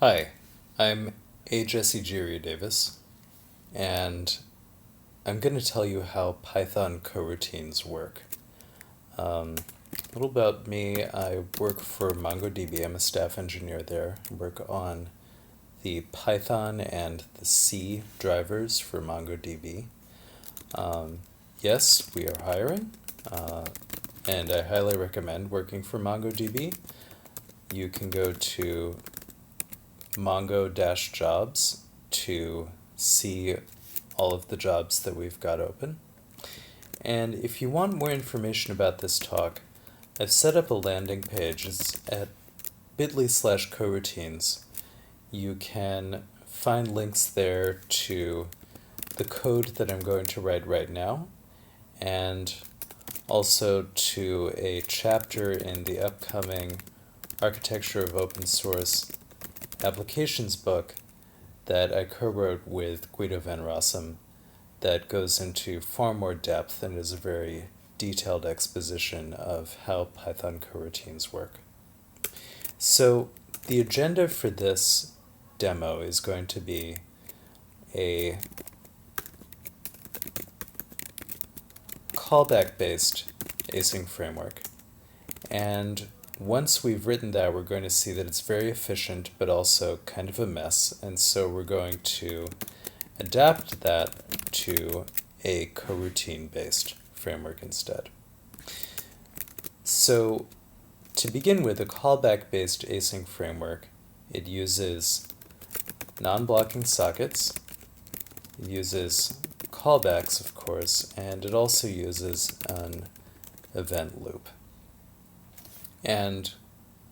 Hi, I'm A. Jesse Jiri Davis, and I'm going to tell you how Python coroutines work. A little about me, I work for MongoDB. I'm a staff engineer there. I work on the Python and the C drivers for MongoDB. Yes, we are hiring, and I highly recommend working for MongoDB. You can go to mongo-jobs to see all of the jobs that we've got open. And if you want more information about this talk, I've set up a landing page. It's at bit.ly/coroutines. You can find links there to the code that I'm going to write right now, and also to a chapter in the upcoming Architecture of Open Source Applications book that I co-wrote with Guido van Rossum that goes into far more depth and is a very detailed exposition of how Python coroutines work. So the agenda for this demo is going to be a callback-based async framework. And once we've written that, we're going to see that it's very efficient, but also kind of a mess. And so we're going to adapt that to a coroutine-based framework instead. So to begin with, a callback-based async framework, it uses non-blocking sockets, it uses callbacks, of course, and it also uses an event loop. And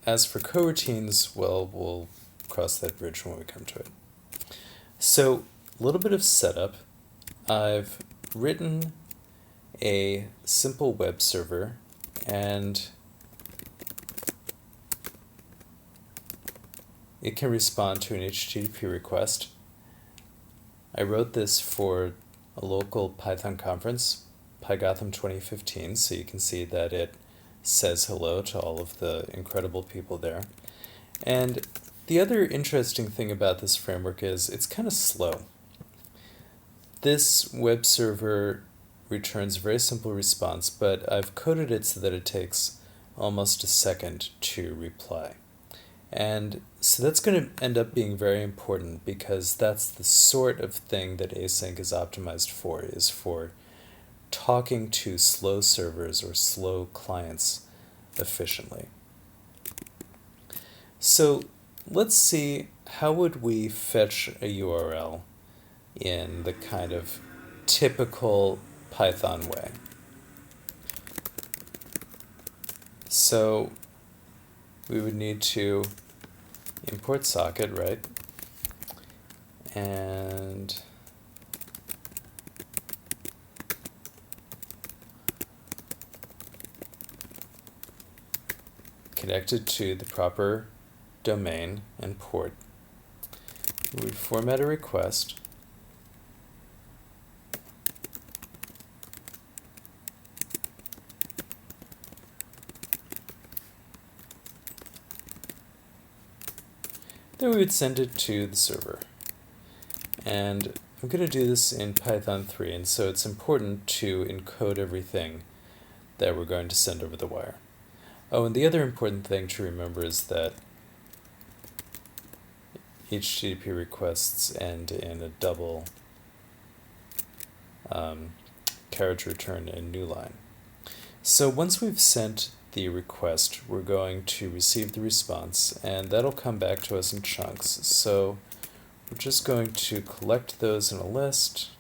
as for coroutines, well, we'll cross that bridge when we come to it. So a little bit of setup. I've written a simple web server, and it can respond to an HTTP request. I wrote this for a local Python conference, PyGotham 2015, so you can see that it says hello to all of the incredible people there. And the other interesting thing about this framework is it's kind of slow. This web server returns a very simple response, but I've coded it so that it takes almost a second to reply. And so that's going to end up being very important because that's the sort of thing that async is optimized for, is for talking to slow servers or slow clients efficiently. So let's see, how would we fetch a URL in the kind of typical Python way? So we would need to import socket, right? And connected to the proper domain and port. We would format a request. Then we would send it to the server. And I'm going to do this in Python 3, and so it's important to encode everything that we're going to send over the wire. Oh, and the other important thing to remember is that HTTP requests end in a double carriage return and new line. So once we've sent the request, we're going to receive the response, and that'll come back to us in chunks. So we're just going to collect those in a list.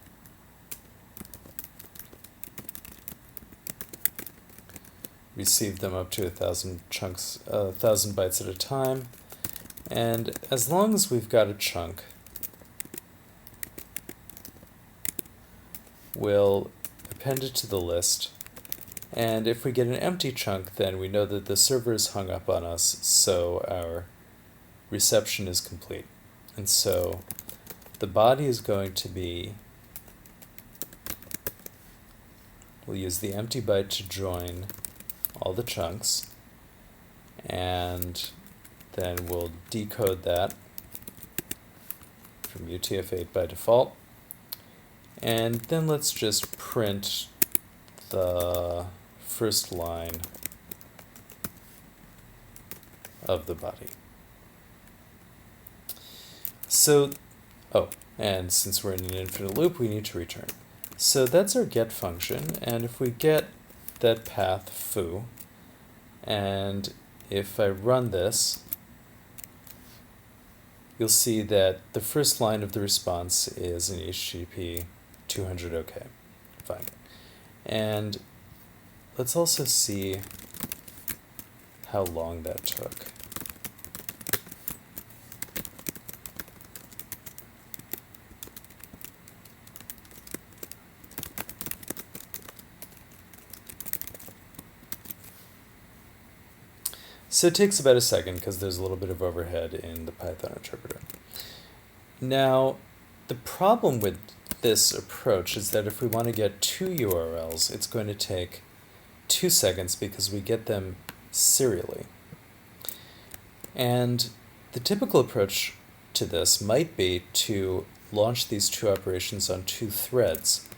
Receive them up to 1,000 chunks, 1,000 bytes at a time. And as long as we've got a chunk, we'll append it to the list. And if we get an empty chunk, then we know that the server is hung up on us, so our reception is complete. And so the body is going to be, we'll use the empty byte to join all the chunks, and then we'll decode that from UTF-8 by default. And then let's just print the first line of the body. So, and since we're in an infinite loop, we need to return. So that's our get function, and if we get that path foo, and if I run this, you'll see that the first line of the response is an HTTP 200 OK. Fine. And let's also see how long that took. So it takes about a second because there's a little bit of overhead in the Python interpreter. Now, the problem with this approach is that if we want to get two URLs, it's going to take 2 seconds because we get them serially. And the typical approach to this might be to launch these two operations on 2 threads,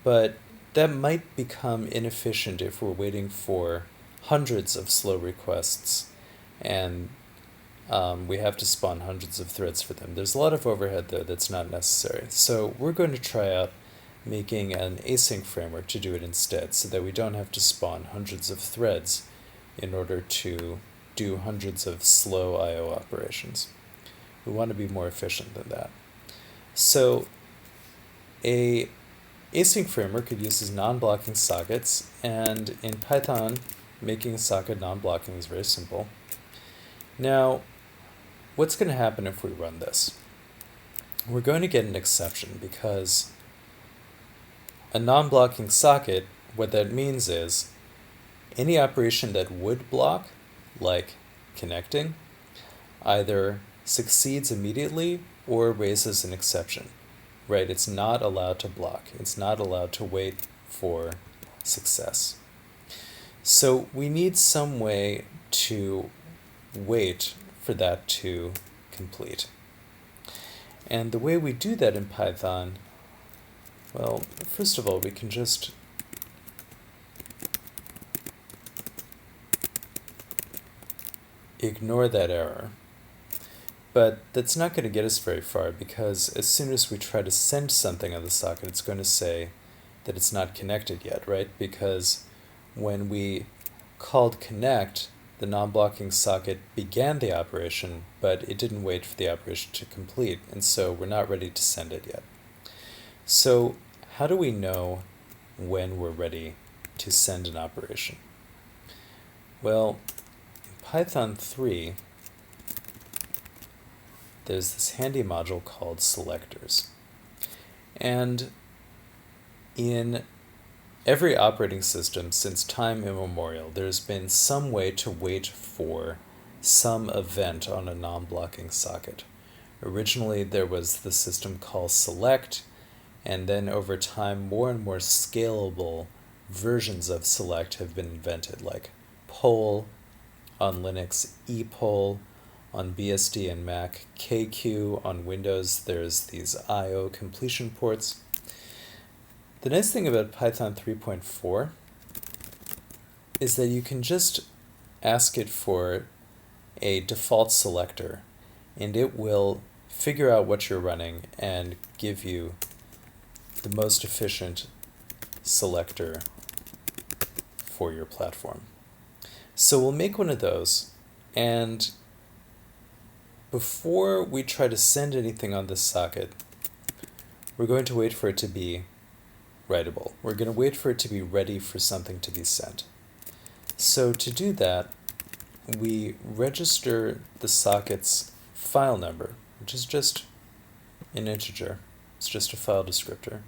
but that might become inefficient if we're waiting for hundreds of slow requests, and we have to spawn hundreds of threads for them. There's a lot of overhead there that's not necessary. So we're going to try out making an async framework to do it instead, so that we don't have to spawn hundreds of threads in order to do hundreds of slow I/O operations. We want to be more efficient than that. So a async framework uses non-blocking sockets, and in Python, making a socket non-blocking is very simple. Now, what's going to happen if we run this? We're going to get an exception because a non-blocking socket, what that means is any operation that would block, like connecting, either succeeds immediately or raises an exception, right? It's not allowed to block. It's not allowed to wait for success. So we need some way to wait for that to complete. And the way we do that in Python, well, first of all, we can just ignore that error. But that's not going to get us very far, because as soon as we try to send something on the socket, it's going to say that it's not connected yet, right? Because when we called connect, the non-blocking socket began the operation, but it didn't wait for the operation to complete, and so we're not ready to send it yet. So how do we know when we're ready to send an operation? Well, in Python 3, there's this handy module called selectors. And in every operating system since time immemorial, there's been some way to wait for some event on a non-blocking socket. Originally, there was the system called select, and then over time, more and more scalable versions of select have been invented, like poll on Linux, epoll on BSD and Mac, KQ on Windows. There's these I/O completion ports. The nice thing about Python 3.4 is that you can just ask it for a default selector, and it will figure out what you're running and give you the most efficient selector for your platform. So we'll make one of those, and before we try to send anything on this socket, we're going to wait for it to be writable. We're going to wait for it to be ready for something to be sent. So to do that, we register the socket's file number, which is just an integer. It's just a file descriptor.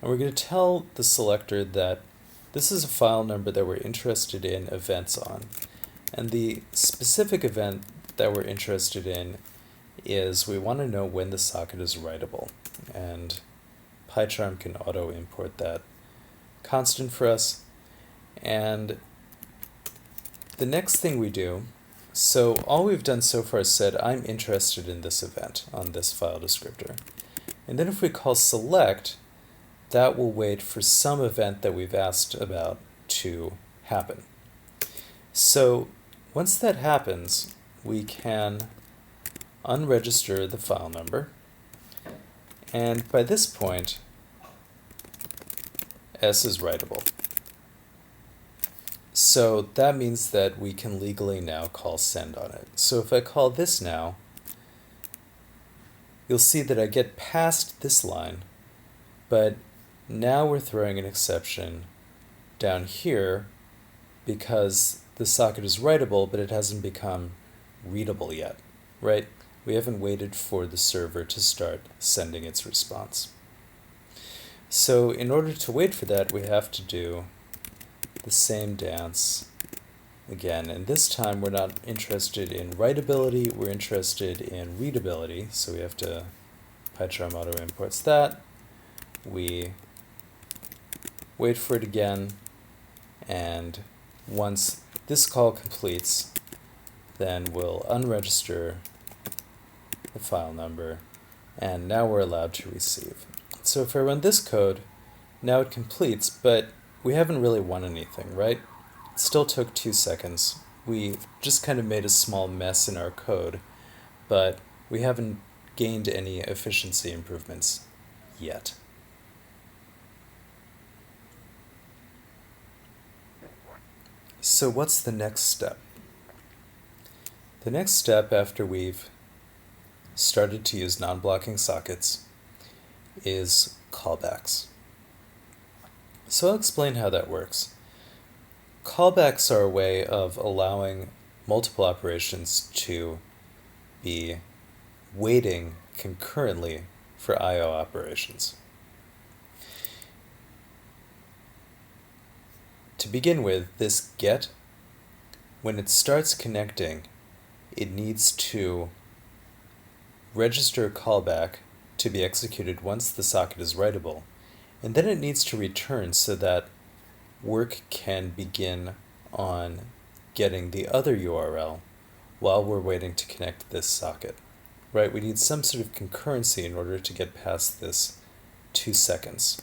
And we're going to tell the selector that this is a file number that we're interested in events on. And the specific event that we're interested in is we want to know when the socket is writable. And PyCharm can auto-import that constant for us. And the next thing we do, So all we've done so far is said, I'm interested in this event on this file descriptor. And then if we call select, that will wait for some event that we've asked about to happen. So once that happens, we can unregister the file number. And by this point, S is writable. So that means that we can legally now call send on it. So if I call this now, you'll see that I get past this line, but now we're throwing an exception down here because the socket is writable, but it hasn't become readable yet, right? We haven't waited for the server to start sending its response. So in order to wait for that, we have to do the same dance again, and this time we're not interested in writability, we're interested in readability, so we have to PyCharm auto imports that, we wait for it again, and once this call completes, then we'll unregister the file number, and now we're allowed to receive. So if I run this code, now it completes, but we haven't really won anything, right? It still took 2 seconds. We just kind of made a small mess in our code, but we haven't gained any efficiency improvements yet. So what's the next step? The next step after we've started to use non-blocking sockets is callbacks. So I'll explain how that works. Callbacks are a way of allowing multiple operations to be waiting concurrently for I/O operations. To begin with, this get, when it starts connecting, it needs to register a callback to be executed once the socket is writable, and then it needs to return so that work can begin on getting the other URL while we're waiting to connect this socket. Right? We need some sort of concurrency in order to get past this 2 seconds.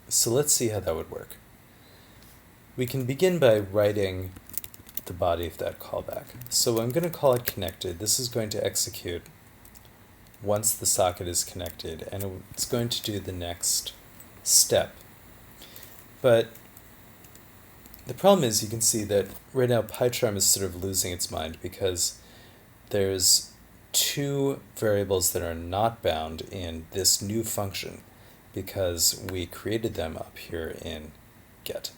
So let's see how that would work. We can begin by writing the body of that callback. So I'm going to call it connected. This is going to execute once the socket is connected, and it's going to do the next step. But the problem is, you can see that right now PyCharm is sort of losing its mind because there's 2 variables that are not bound in this new function because we created them up here in get.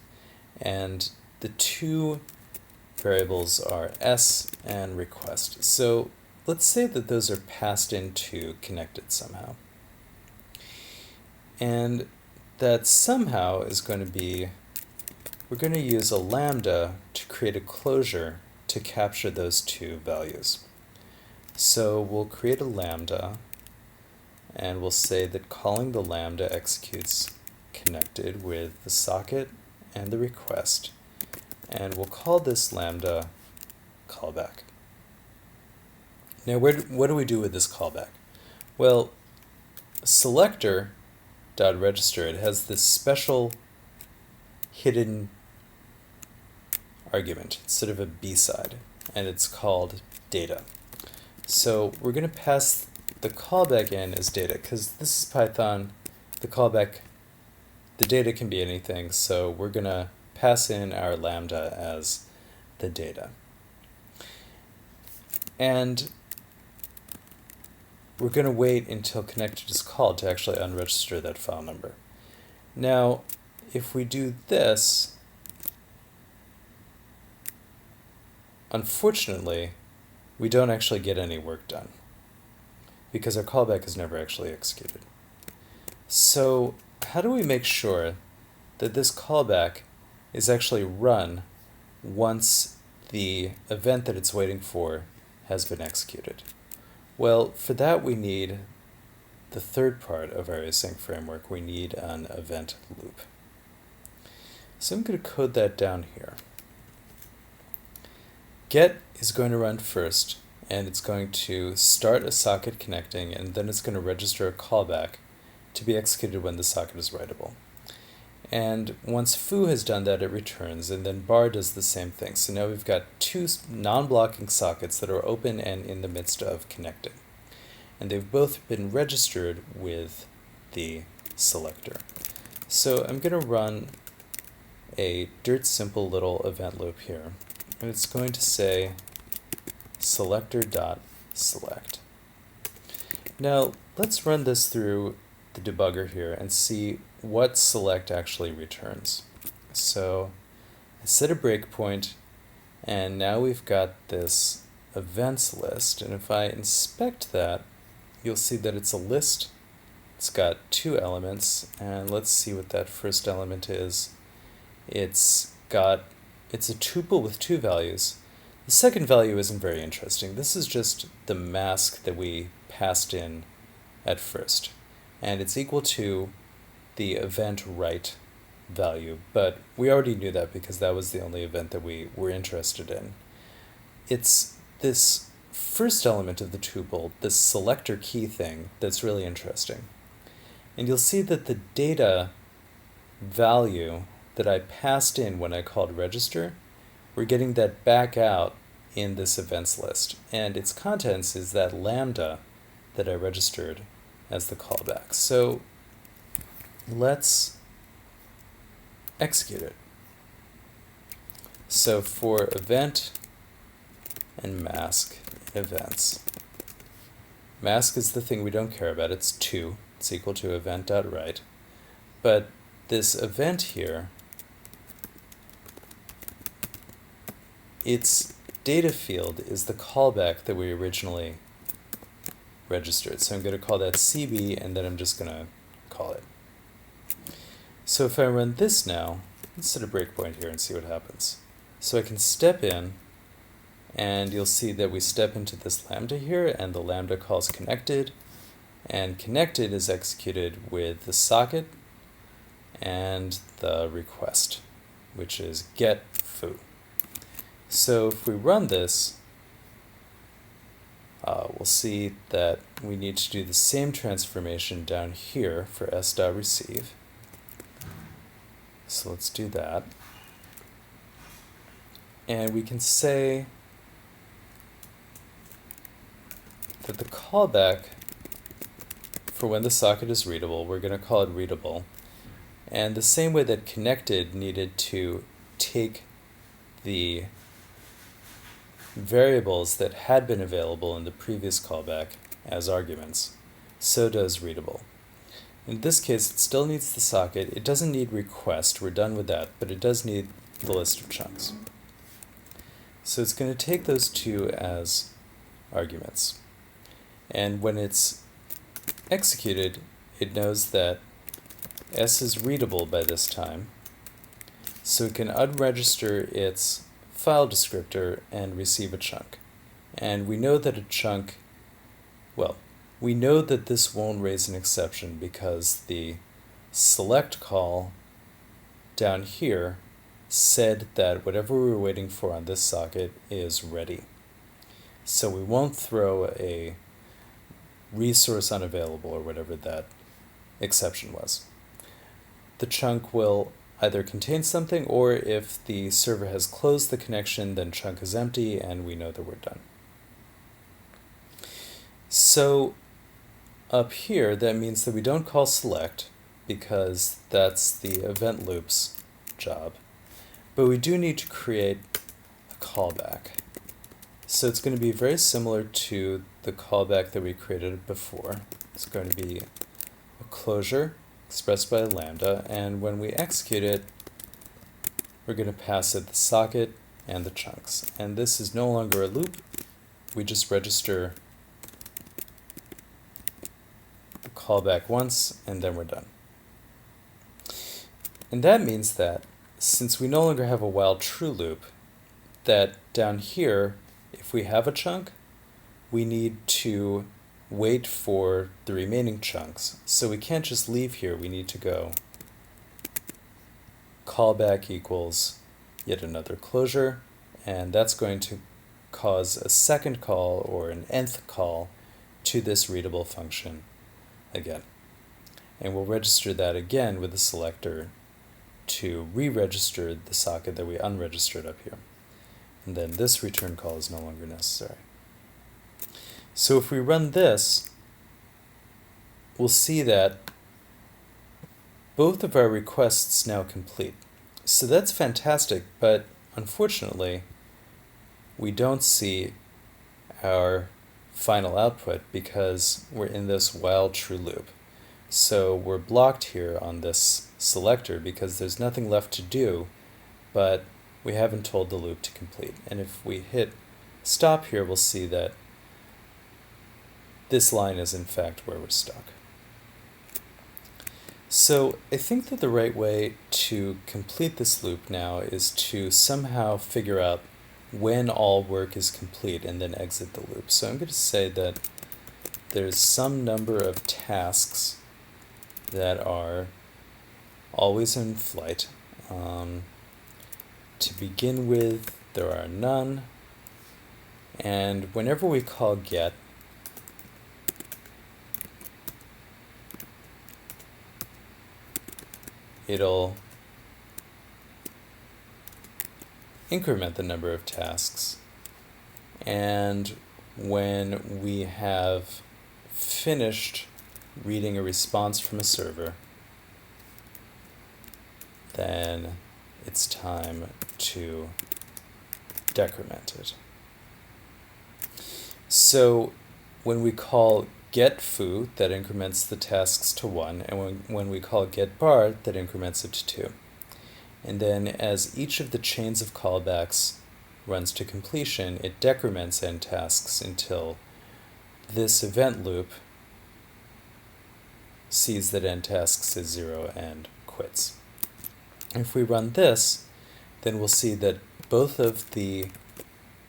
And the 2 variables are s and request. So let's say that those are passed into connected somehow. And that somehow is going to be, we're going to use a lambda to create a closure to capture those 2 values. So we'll create a lambda, and we'll say that calling the lambda executes connected with the socket and the request, and we'll call this lambda callback. Now what do we do with this callback? Well, selector.register, it has this special hidden argument. It's sort of a B-side, and it's called data. So we're going to pass the callback in as data, because this is Python. The callback, the data can be anything, so we're going to pass in our lambda as the data. And we're going to wait until connected is called to actually unregister that file number. Now, if we do this, unfortunately, we don't actually get any work done because our callback is never actually executed. So how do we make sure that this callback is actually run once the event that it's waiting for has been executed? Well, for that we need the third part of our async framework. We need an event loop. So I'm going to code that down here. get is going to run first, and it's going to start a socket connecting, and then it's going to register a callback to be executed when the socket is writable. And once foo has done that, it returns, and then bar does the same thing. So now we've got two non-blocking sockets that are open and in the midst of connecting. And they've both been registered with the selector. So I'm going to run a dirt simple little event loop here, and it's going to say selector.select. Now let's run this through the debugger here and see what select actually returns. So I set a breakpoint, and now we've got this events list, and if I inspect that, you'll see that it's a list. It's got two elements, and let's see what that first element is. It's a tuple with two values. The second value isn't very interesting. This is just the mask that we passed in at first, and it's equal to the event write value, but we already knew that because that was the only event that we were interested in. It's this first element of the tuple, this selector key thing, that's really interesting. And you'll see that the data value that I passed in when I called register, we're getting that back out in this events list, and its contents is that lambda that I registered as the callback. So let's execute it. So for event and mask events, mask is the thing we don't care about. It's 2. It's equal to event.write. But this event here, its data field is the callback that we originally registered. So I'm going to call that CB, and then I'm just going to call it. So if I run this now, let's set a breakpoint here and see what happens. So I can step in, and you'll see that we step into this lambda here, and the lambda calls connected, and connected is executed with the socket and the request, which is get foo. So if we run this, we'll see that we need to do the same transformation down here for s.receive. So let's do that. And we can say that the callback for when the socket is readable, we're going to call it readable. And the same way that connected needed to take the variables that had been available in the previous callback as arguments, so does readable. In this case, it still needs the socket. It doesn't need request. We're done with that, but it does need the list of chunks. So it's going to take those two as arguments. And when it's executed, it knows that S is readable by this time, so it can unregister its file descriptor and receive a chunk. And we know that a chunk, well, we know that this won't raise an exception because the select call down here said that whatever we were waiting for on this socket is ready. So we won't throw a resource unavailable or whatever that exception was. The chunk will either contain something, or if the server has closed the connection, then chunk is empty and we know that we're done. So up here, that means that we don't call select because that's the event loop's job, but we do need to create a callback. So it's going to be very similar to the callback that we created before. It's going to be a closure expressed by a lambda, and when we execute it, we're going to pass it the socket and the chunks. And this is no longer a loop. We just register the callback once, and then we're done. And that means that since we no longer have a while true loop, that down here, if we have a chunk, we need to wait for the remaining chunks. So we can't just leave here. We need to go callback equals yet another closure, and that's going to cause a second call or an nth call to this readable function again. And we'll register that again with the selector to re-register the socket that we unregistered up here. And then this return call is no longer necessary. So if we run this, we'll see that both of our requests now complete. So that's fantastic, but unfortunately, we don't see our final output because we're in this while true loop. So we're blocked here on this selector because there's nothing left to do, but we haven't told the loop to complete. And if we hit stop here, we'll see that this line is in fact where we're stuck. So I think that the right way to complete this loop now is to somehow figure out when all work is complete and then exit the loop. So I'm going to say that there's some number of tasks that are always in flight. To begin with, there are none. And whenever we call get, it'll increment the number of tasks. And when we have finished reading a response from a server, then it's time to decrement it. So when we call get foo, that increments the tasks to 1, and when we call get bar, that increments it to 2. And then as each of the chains of callbacks runs to completion, it decrements n tasks until this event loop sees that n tasks is 0 and quits. If we run this, then we'll see that both of the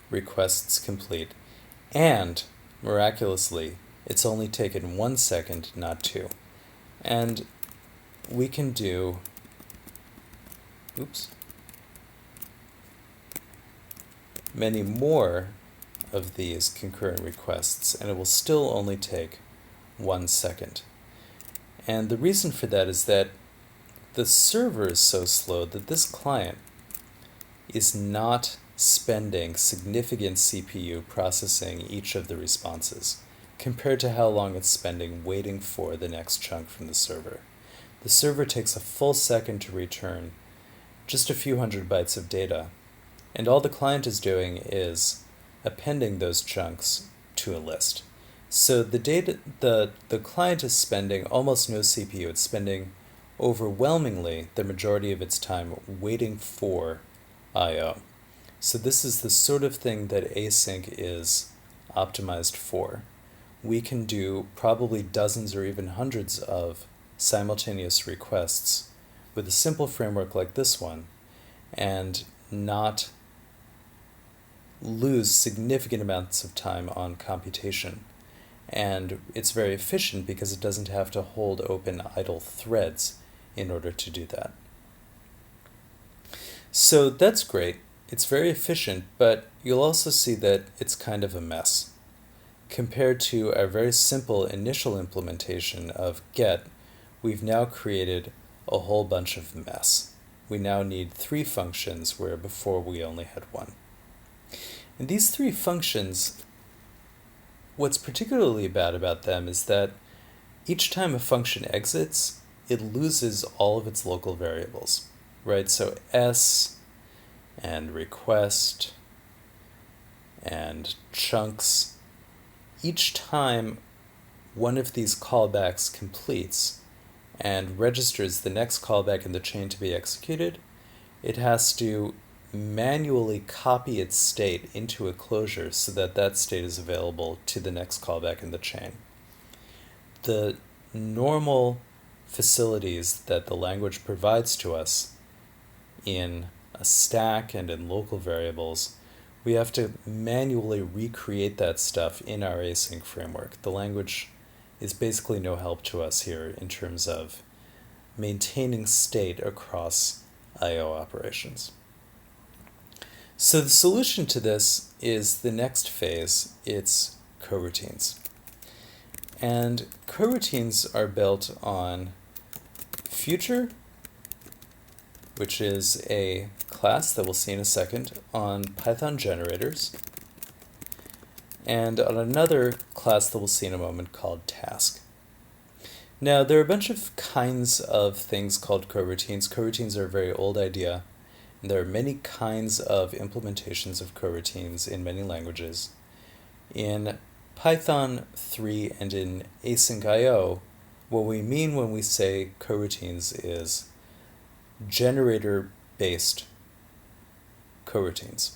requests complete, and miraculously, it's only taken 1 second, not 2. And we can do, many more of these concurrent requests, and it will still only take 1 second. And the reason for that is that the server is so slow that this client is not spending significant CPU processing each of the responses, compared to how long it's spending waiting for the next chunk from the server. The server takes a full second to return just a few hundred bytes of data, and all the client is doing is appending those chunks to a list. So the client is spending almost no CPU. It's spending overwhelmingly the majority of its time waiting for I/O. So this is the sort of thing that async is optimized for. We can do probably dozens or even hundreds of simultaneous requests with a simple framework like this one and not lose significant amounts of time on computation. And it's very efficient because it doesn't have to hold open idle threads in order to do that. So that's great. It's very efficient, but you'll also see that it's kind of a mess. Compared to our very simple initial implementation of get, we've now created a whole bunch of mess. We now need 3 functions where before we only had 1. And these 3 functions, what's particularly bad about them is that each time a function exits, it loses all of its local variables, right? So s and request and chunks, each time one of these callbacks completes and registers the next callback in the chain to be executed, it has to manually copy its state into a closure so that that state is available to the next callback in the chain. The normal facilities that the language provides to us in a stack and in local variables, we have to manually recreate that stuff in our async framework. The language is basically no help to us here in terms of maintaining state across I/O operations. So the solution to this is the next phase. It's coroutines. And coroutines are built on future, which is a class that we'll see in a second, on Python generators, and on another class that we'll see in a moment called task. Now, there are a bunch of kinds of things called coroutines. Coroutines are a very old idea, and there are many kinds of implementations of coroutines in many languages. In Python 3 and in async IO, what we mean when we say coroutines is generator-based coroutines.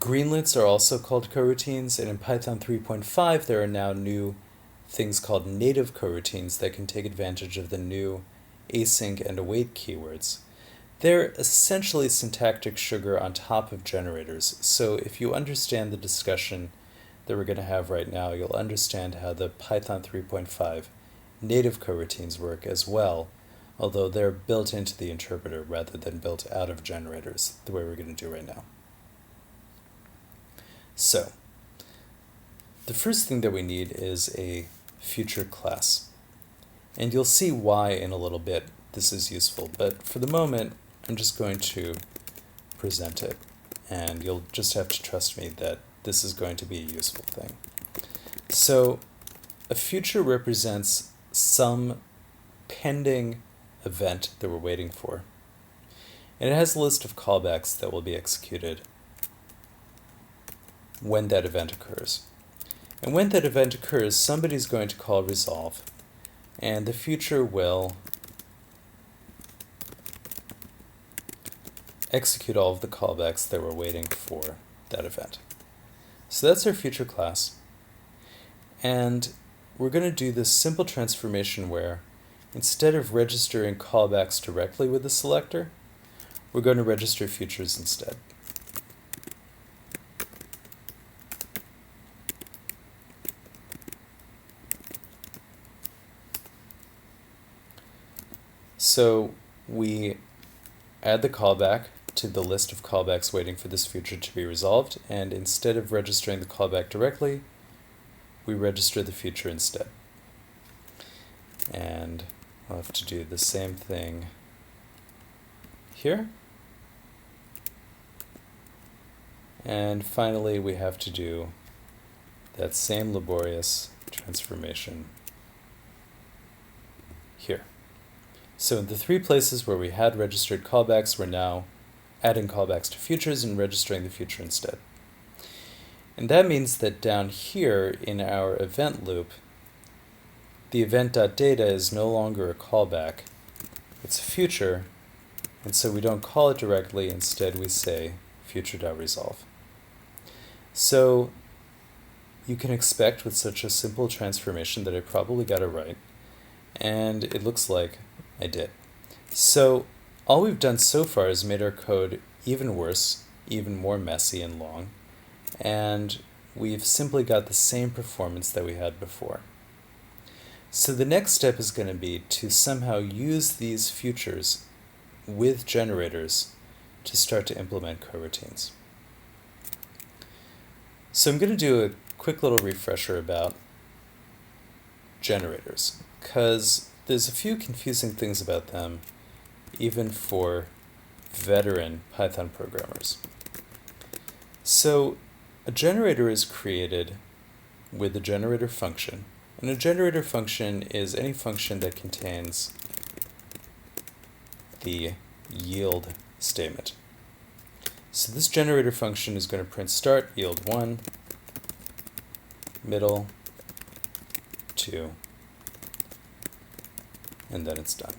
Greenlets are also called coroutines, and in Python 3.5 there are now new things called native coroutines that can take advantage of the new async and await keywords. They're essentially syntactic sugar on top of generators, so if you understand the discussion that we're going to have right now, you'll understand how the Python 3.5 native coroutines work as well, although they're built into the interpreter rather than built out of generators, the way we're going to do right now. So, the first thing that we need is a future class. And you'll see why in a little bit this is useful, but for the moment, I'm just going to present it, and you'll just have to trust me that this is going to be a useful thing. So, a future represents some pending event that we're waiting for, and it has a list of callbacks that will be executed when that event occurs. And when that event occurs, somebody's going to call resolve, and the future will execute all of the callbacks that we're waiting for that event. So that's our future class. And we're going to do this simple transformation where instead of registering callbacks directly with the selector, we're going to register futures instead. So we add the callback to the list of callbacks waiting for this future to be resolved, and instead of registering the callback directly, we register the future instead. And I'll have to do the same thing here. And finally, we have to do that same laborious transformation here. So in the three places where we had registered callbacks, we're now adding callbacks to futures and registering the future instead. And that means that down here in our event loop, the event.data is no longer a callback, it's a future, and so we don't call it directly, instead we say future.resolve. So you can expect with such a simple transformation that I probably got it right, and it looks like I did. So all we've done so far is made our code even worse, even more messy and long, and we've simply got the same performance that we had before. So the next step is going to be to somehow use these futures with generators to start to implement coroutines. So I'm going to do a quick little refresher about generators, because there's a few confusing things about them, even for veteran Python programmers. So a generator is created with a generator function, and a generator function is any function that contains the yield statement. So this generator function is going to print start, yield 1, middle, 2, and then it's done.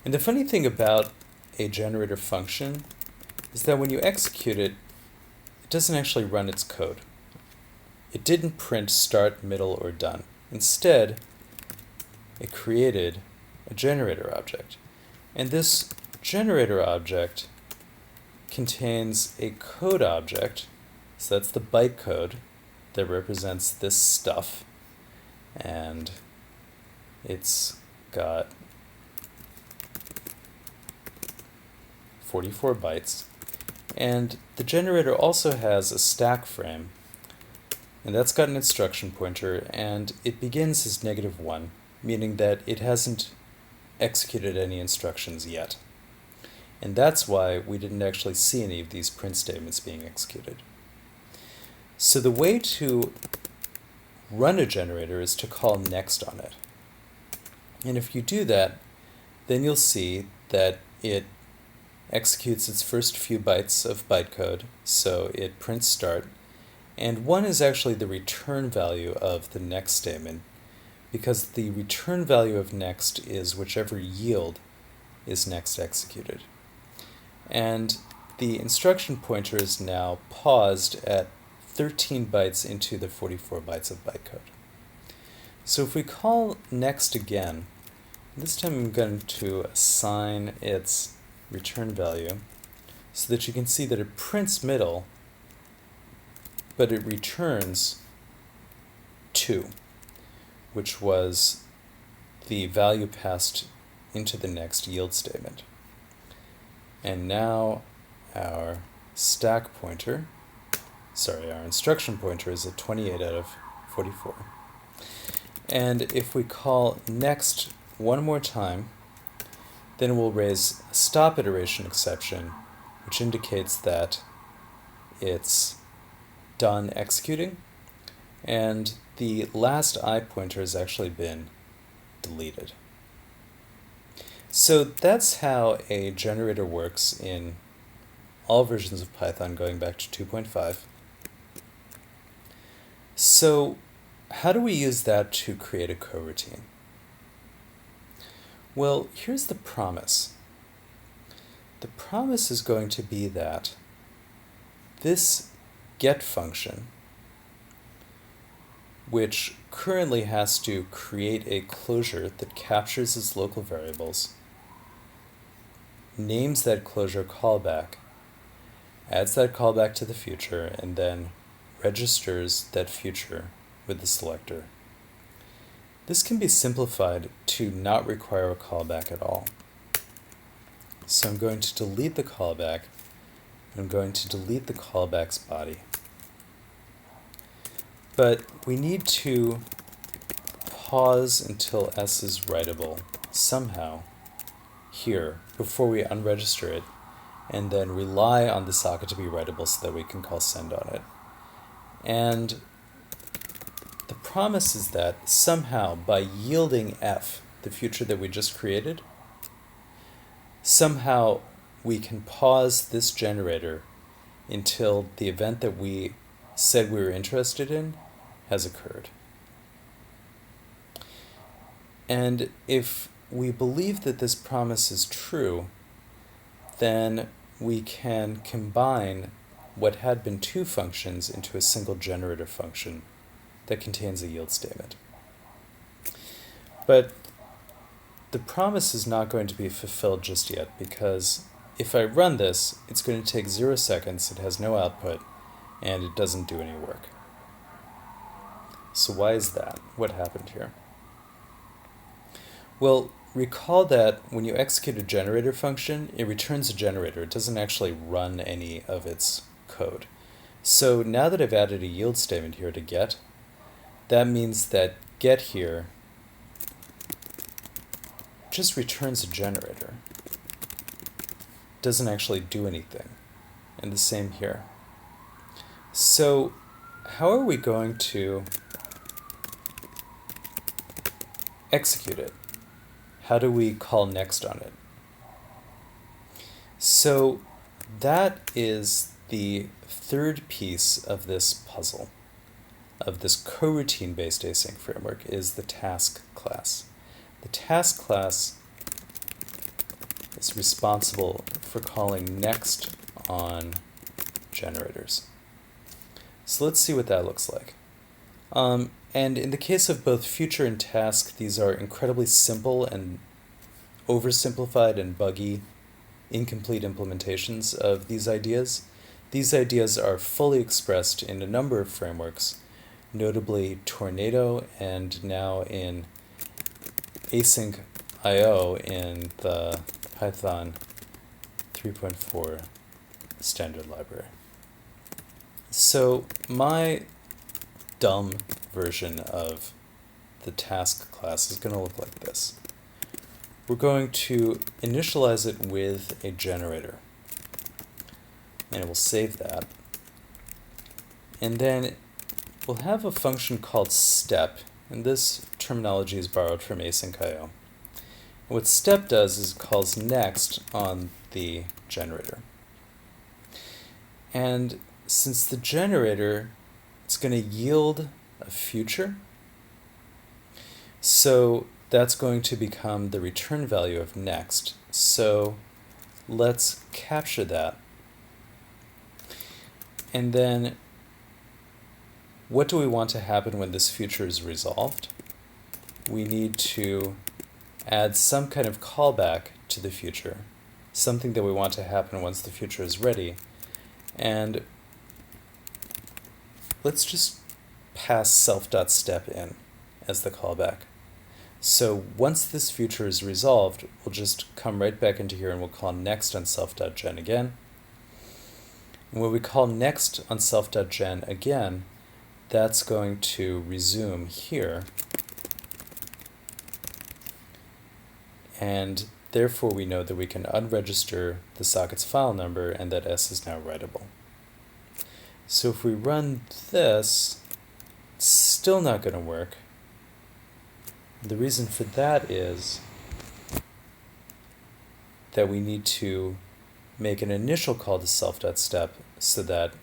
And the funny thing about a generator function is that when you execute it, it doesn't actually run its code. It didn't print start, middle, or done. Instead, it created a generator object. And this generator object contains a code object, so that's the bytecode that represents this stuff, and it's got 44 bytes, And the generator also has a stack frame, and that's got an instruction pointer, and it begins as -1, meaning that it hasn't executed any instructions yet. And that's why we didn't actually see any of these print statements being executed. So the way to run a generator is to call next on it. And if you do that, then you'll see that it executes its first few bytes of bytecode, so it prints start, and 1 is actually the return value of the next statement, because the return value of next is whichever yield is next executed. And the instruction pointer is now paused at 13 bytes into the 44 bytes of bytecode. So if we call next again, this time I'm going to assign its return value so that you can see that it prints middle, but it returns 2, which was the value passed into the next yield statement. And now our instruction pointer is at 28 out of 44. And if we call next one more time, then we'll raise a stop iteration exception, which indicates that it's done executing, and the last I pointer has actually been deleted. So that's how a generator works in all versions of Python going back to 2.5. So how do we use that to create a coroutine? Well, here's the promise. The promise is going to be that this get function, which currently has to create a closure that captures its local variables, names that closure callback, adds that callback to the future, and then registers that future with the selector. This can be simplified to not require a callback at all. So I'm going to delete the callback, and I'm going to delete the callback's body. But we need to pause until s is writable somehow here before we unregister it, and then rely on the socket to be writable so that we can call send on it. And the promise is that somehow by yielding f, the future that we just created, somehow we can pause this generator until the event that we said we were interested in has occurred. And if we believe that this promise is true, then we can combine what had been 2 functions into a single generator function that contains a yield statement. But the promise is not going to be fulfilled just yet, because if I run this, it's going to take 0 seconds, it has no output, and it doesn't do any work. So why is that? What happened here? Well, recall that when you execute a generator function, it returns a generator. It doesn't actually run any of its code. So now that I've added a yield statement here to get, that means that get here just returns a generator. It doesn't actually do anything. And the same here. So how are we going to execute it? How do we call next on it? So that is the third piece of this puzzle, of this coroutine-based async framework, is the task class. The task class is responsible for calling next on generators. So let's see what that looks like. And in the case of both future and task, these are incredibly simple and oversimplified and buggy, incomplete implementations of these ideas. These ideas are fully expressed in a number of frameworks, notably Tornado and now in async IO in the Python 3.4 standard library. So my dumb version of the task class is going to look like this. We're going to initialize it with a generator. And it will save that. And then we'll have a function called step. And this terminology is borrowed from async.io. What step does is it calls next on the generator. And since the generator, it's going to yield a future, so that's going to become the return value of next. So let's capture that. And then what do we want to happen when this future is resolved? We need to add some kind of callback to the future, something that we want to happen once the future is ready. And let's just pass self.step in as the callback. So once this future is resolved, we'll just come right back into here and we'll call next on self.gen again. And when we call next on self.gen again, that's going to resume here. And therefore we know that we can unregister the socket's file number and that S is now writable. So if we run this, it's still not going to work. The reason for that is that we need to make an initial call to self.step so that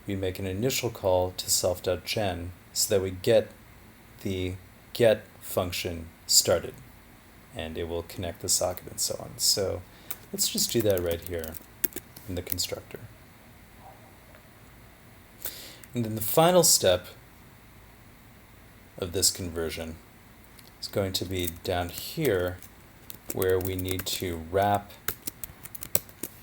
we make an initial call to self.gen so that we get the get function started and it will connect the socket and so on. So let's just do that right here in the constructor. And then the final step of this conversion is going to be down here where we need to wrap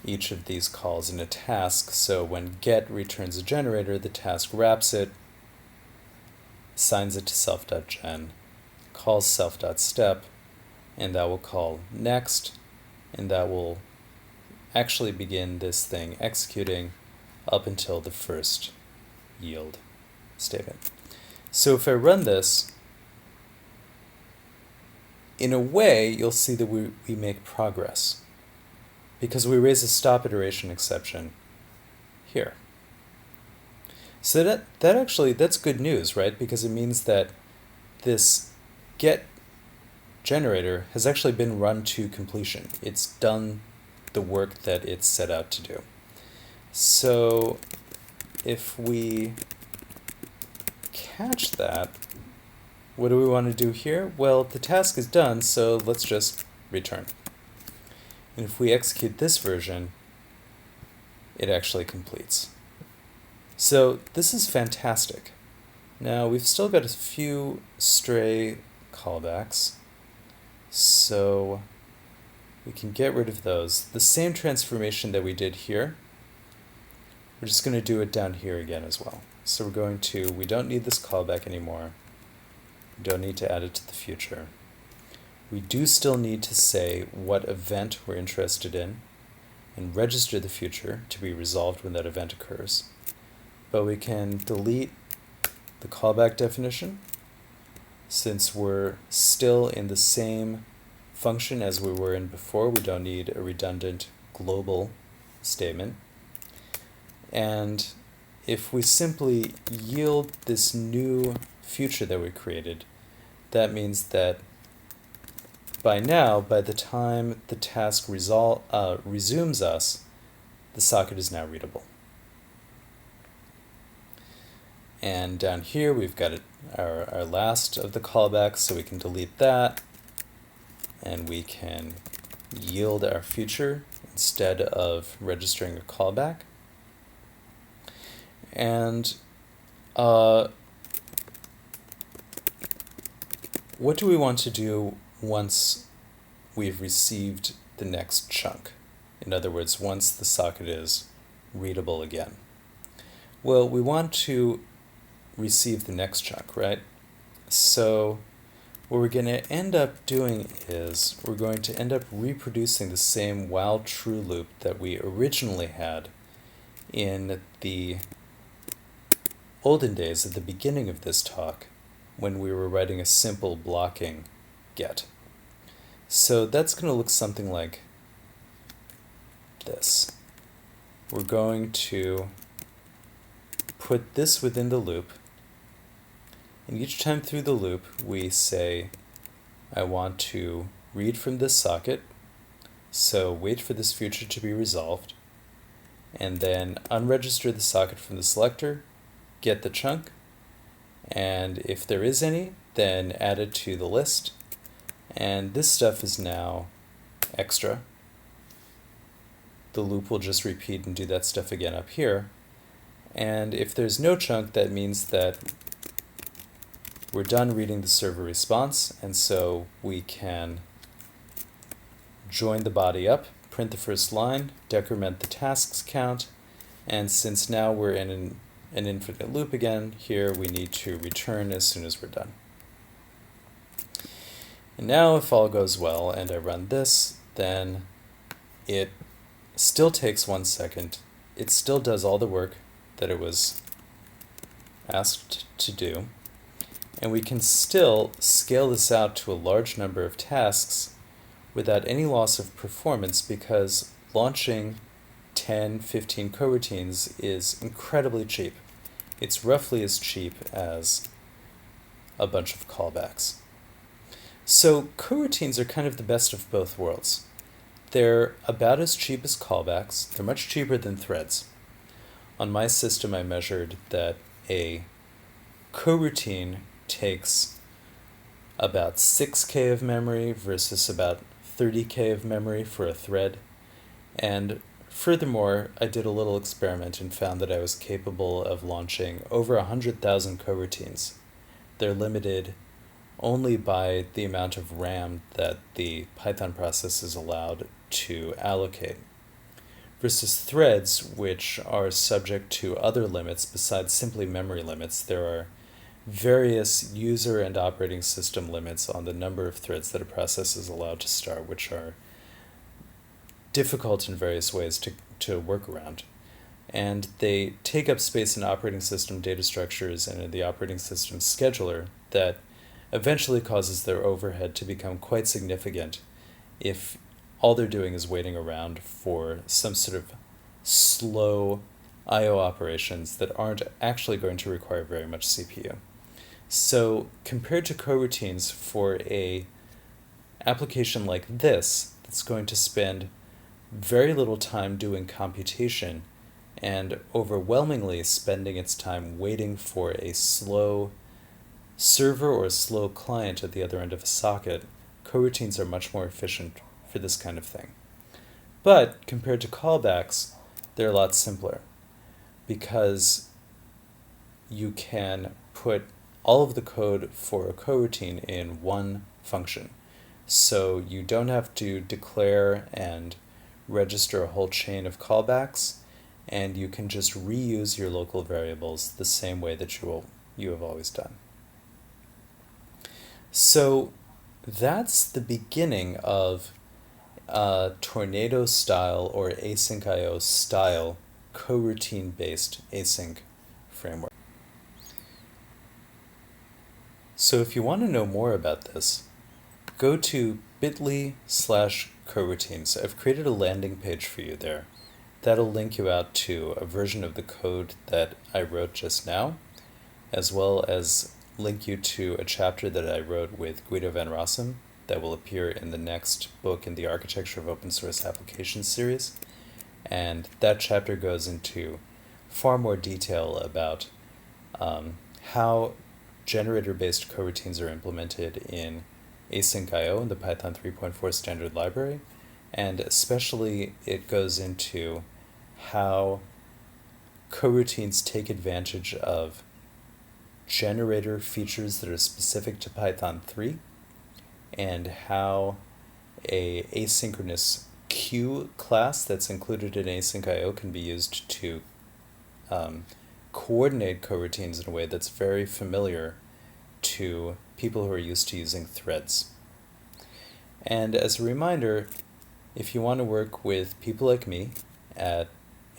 each of these calls in a task. So when get returns a generator, the task wraps it, assigns it to self.gen, calls self.step, and that will call next, and that will actually begin this thing executing up until the first yield statement. So if I run this, in a way, you'll see that we make progress because we raise a stop iteration exception here. So that's good news, right? Because it means that this get generator has actually been run to completion. It's done the work that it's set out to do. So if we catch that, what do we want to do here? Well, the task is done, so let's just return. And if we execute this version, it actually completes. So this is fantastic. Now we've still got a few stray callbacks, so we can get rid of those. The same transformation that we did here, we're just going to do it down here again as well. So we don't need this callback anymore. We don't need to add it to the future. We do still need to say what event we're interested in and register the future to be resolved when that event occurs. But we can delete the callback definition since we're still in the same function as we were in before. We don't need a redundant global statement. And if we simply yield this new future that we created, that means that by the time the task resumes us, the socket is now readable. And down here we've got our last of the callbacks, so we can delete that, and we can yield our future instead of registering a callback. And what do we want to do once we've received the next chunk? In other words, once the socket is readable again. Well, we want to receive the next chunk, right? So what we're going to end up doing is we're going to end up reproducing the same while true loop that we originally had in the olden days at the beginning of this talk when we were writing a simple blocking get. So that's going to look something like this. We're going to put this within the loop, and each time through the loop we say I want to read from this socket, so wait for this future to be resolved, and then unregister the socket from the selector, get the chunk, and if there is any, then add it to the list, and this stuff is now extra. The loop will just repeat and do that stuff again up here, and if there's no chunk, that means that we're done reading the server response, and so we can join the body up, print the first line, decrement the tasks count, and since now we're in an infinite loop again, here we need to return as soon as we're done. And now if all goes well and I run this, then it still takes 1 second. It still does all the work that it was asked to do. And we can still scale this out to a large number of tasks without any loss of performance, because launching 10, 15 coroutines is incredibly cheap. It's roughly as cheap as a bunch of callbacks. So coroutines are kind of the best of both worlds. They're about as cheap as callbacks. They're much cheaper than threads. On my system, I measured that a coroutine takes about 6K of memory versus about 30K of memory for a thread. And furthermore, I did a little experiment and found that I was capable of launching over 100,000 coroutines. They're limited only by the amount of RAM that the Python process is allowed to allocate, versus threads, which are subject to other limits besides simply memory limits. There are various user and operating system limits on the number of threads that a process is allowed to start, which are difficult in various ways to work around. And they take up space in operating system data structures and in the operating system scheduler that eventually causes their overhead to become quite significant if all they're doing is waiting around for some sort of slow I/O operations that aren't actually going to require very much CPU. So compared to coroutines, for a application like this that's going to spend very little time doing computation and overwhelmingly spending its time waiting for a slow server or a slow client at the other end of a socket, coroutines are much more efficient for this kind of thing. But compared to callbacks, they're a lot simpler, because you can put all of the code for a coroutine in one function. So you don't have to declare and register a whole chain of callbacks, and you can just reuse your local variables the same way that you have always done. So that's the beginning of tornado style or async IO style coroutine based async framework. So if you want to know more about this, go to bit.ly/coroutines. I've created a landing page for you there. That'll link you out to a version of the code that I wrote just now, as well as link you to a chapter that I wrote with Guido van Rossum that will appear in the next book in the Architecture of Open Source Applications series. And that chapter goes into far more detail about how generator-based coroutines are implemented in async IO in the Python 3.4 standard library, and especially it goes into how coroutines take advantage of generator features that are specific to Python 3, and how a asynchronous queue class that's included in async IO can be used to coordinate coroutines in a way that's very familiar to people who are used to using threads. And as a reminder, if you want to work with people like me at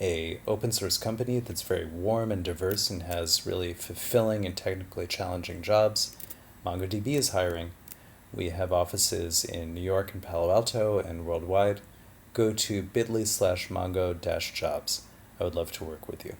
a open source company that's very warm and diverse and has really fulfilling and technically challenging jobs, MongoDB is hiring. We have offices in New York and Palo Alto and worldwide. Go to bit.ly/mongo-jobs. I would love to work with you.